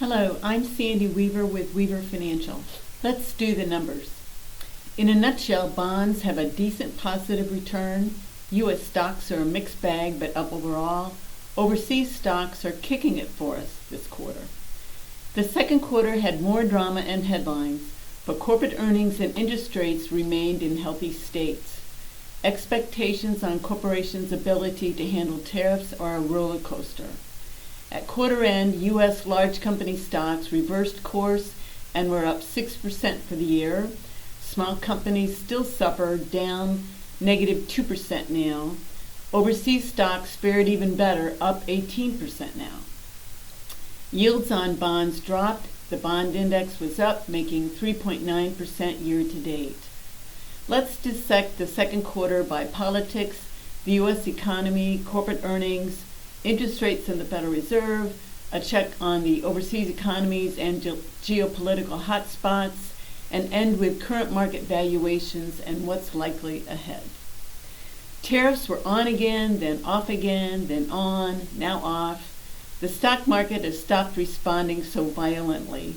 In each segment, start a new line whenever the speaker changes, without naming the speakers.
Hello, I'm Sandy Weaver with Weaver Financial. Let's do the numbers. In a nutshell, bonds have a decent positive return. U.S. stocks are a mixed bag but up overall. Overseas stocks are kicking it for us this quarter. The second quarter had more drama and headlines, but corporate earnings and interest rates remained in healthy states. Expectations on corporations' ability to handle tariffs are a roller coaster. At quarter end, U.S. large company stocks reversed course and were up 6% for the year. Small companies still suffer, down negative 2% now. Overseas stocks fared even better, up 18% now. Yields on bonds dropped. The bond index was up, making 3.9% year to date. Let's dissect the second quarter by politics, the U.S. economy, corporate earnings, interest rates in the Federal Reserve, a check on the overseas economies and geopolitical hotspots, and end with current market valuations and what's likely ahead. Tariffs were on again, then off again, then on, now off. The stock market has stopped responding so violently.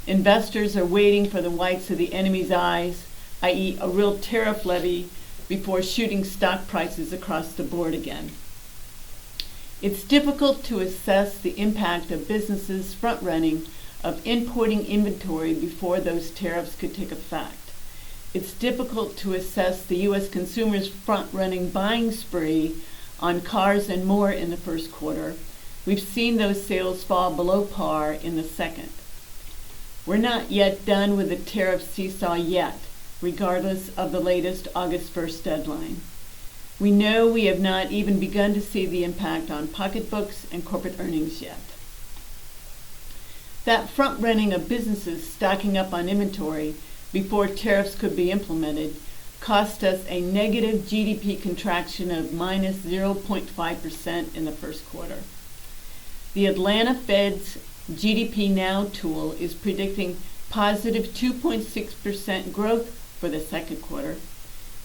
Investors are waiting for the whites of the enemy's eyes, i.e. a real tariff levy, before shooting stock prices across the board again. It's difficult to assess the impact of businesses front-running of importing inventory before those tariffs could take effect. It's difficult to assess the U.S. consumers' front-running buying spree on cars and more in the first quarter. We've seen those sales fall below par in the second. We're not yet done with the tariff seesaw yet, regardless of the latest August 1st deadline. We know we have not even begun to see the impact on pocketbooks and corporate earnings yet. That front-running of businesses stocking up on inventory before tariffs could be implemented cost us a negative GDP contraction of minus 0.5% in the first quarter. The Atlanta Fed's GDP Now tool is predicting positive 2.6% growth for the second quarter.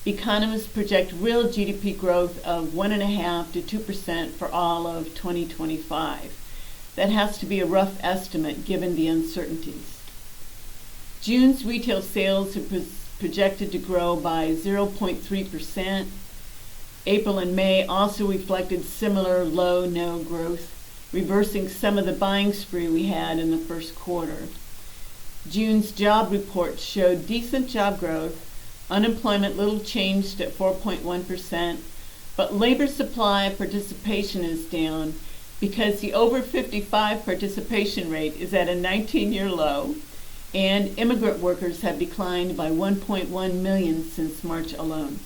Economists project real GDP growth of 1.5% to 2% for all of 2025. That has to be a rough estimate given the uncertainties. June's retail sales are projected to grow by 0.3%. April and May also reflected similar no growth, reversing some of the buying spree we had in the first quarter. June's job report showed decent job growth. Unemployment little changed at 4.1%, but labor supply participation is down because the over 55 participation rate is at a 19-year low, and immigrant workers have declined by 1.1 million since March alone.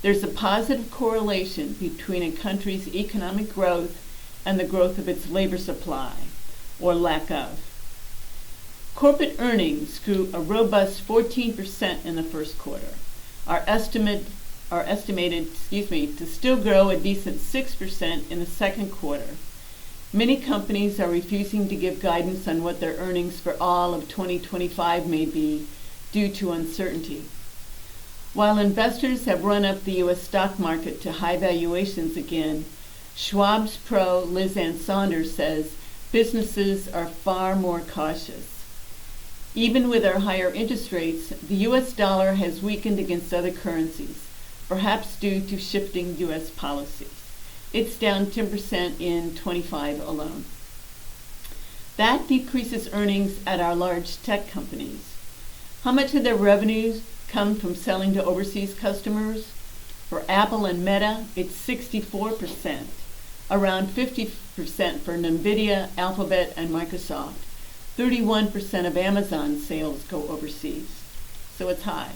There's a positive correlation between a country's economic growth and the growth of its labor supply, or lack of. Corporate earnings grew a robust 14% in the first quarter. Are estimated to still grow a decent 6% in the second quarter. Many companies are refusing to give guidance on what their earnings for all of 2025 may be due to uncertainty. While investors have run up the U.S. stock market to high valuations again, Schwab's Pro Liz Ann Saunders says businesses are far more cautious. Even with our higher interest rates, the U.S. dollar has weakened against other currencies, perhaps due to shifting U.S. policies. It's down 10% in 25 alone. That decreases earnings at our large tech companies. How much of their revenues come from selling to overseas customers? For Apple and Meta, it's 64%, around 50% for NVIDIA, Alphabet, and Microsoft. 31% of Amazon sales go overseas, so it's high.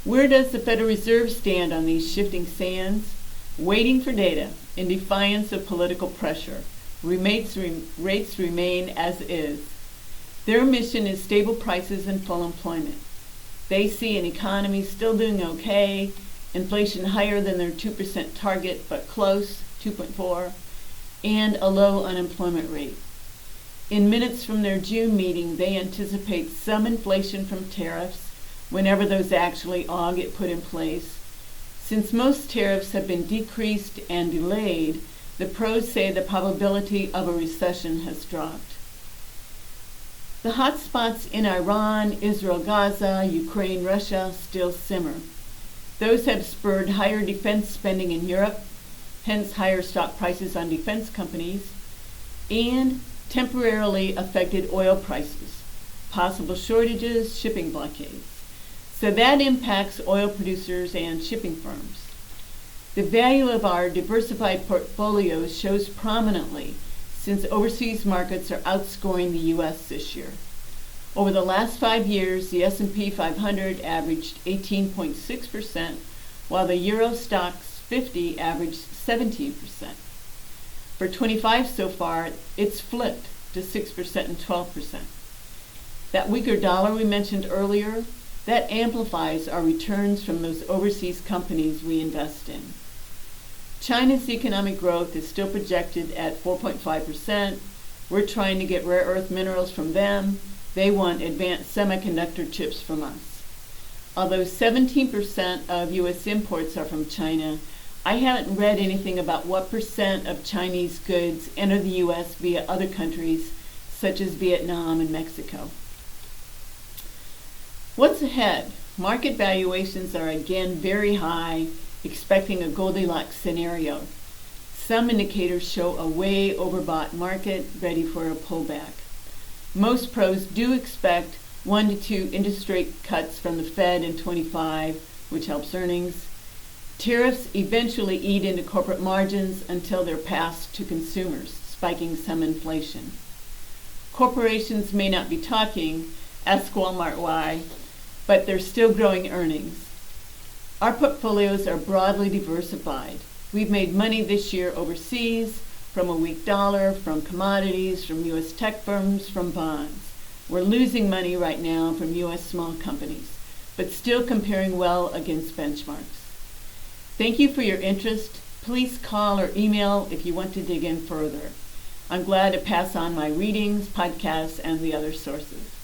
Where does the Federal Reserve stand on these shifting sands? Waiting for data in defiance of political pressure. Rates remain as is. Their mission is stable prices and full employment. They see an economy still doing okay, inflation higher than their 2% target, but close, 2.4, and a low unemployment rate. In minutes from their June meeting, they anticipate some inflation from tariffs whenever those actually all get put in place. Since most tariffs have been decreased and delayed, the pros say the probability of a recession has dropped. The hotspots in Iran, Israel, Gaza, Ukraine, Russia still simmer. Those have spurred higher defense spending in Europe, hence higher stock prices on defense companies, and temporarily affected oil prices, possible shortages, shipping blockades. So that impacts oil producers and shipping firms. The value of our diversified portfolios shows prominently since overseas markets are outscoring the U.S. this year. Over the last 5 years, the S&P 500 averaged 18.6%, while the Euro Stoxx 50 averaged 17%. For 25 so far, it's flipped to 6% and 12%. That weaker dollar we mentioned earlier, that amplifies our returns from those overseas companies we invest in. China's economic growth is still projected at 4.5%. We're trying to get rare earth minerals from them. They want advanced semiconductor chips from us. Although 17% of U.S. imports are from China, I haven't read anything about what percent of Chinese goods enter the U.S. via other countries such as Vietnam and Mexico. What's ahead? Market valuations are again very high, expecting a Goldilocks scenario. Some indicators show a way overbought market ready for a pullback. Most pros do expect 1 to 2 interest rate cuts from the Fed in 25, which helps earnings. Tariffs eventually eat into corporate margins until they're passed to consumers, spiking some inflation. Corporations may not be talking, ask Walmart why, but they're still growing earnings. Our portfolios are broadly diversified. We've made money this year overseas, from a weak dollar, from commodities, from U.S. tech firms, from bonds. We're losing money right now from U.S. small companies, but still comparing well against benchmarks. Thank you for your interest. Please call or email if you want to dig in further. I'm glad to pass on my readings, podcasts, and the other sources.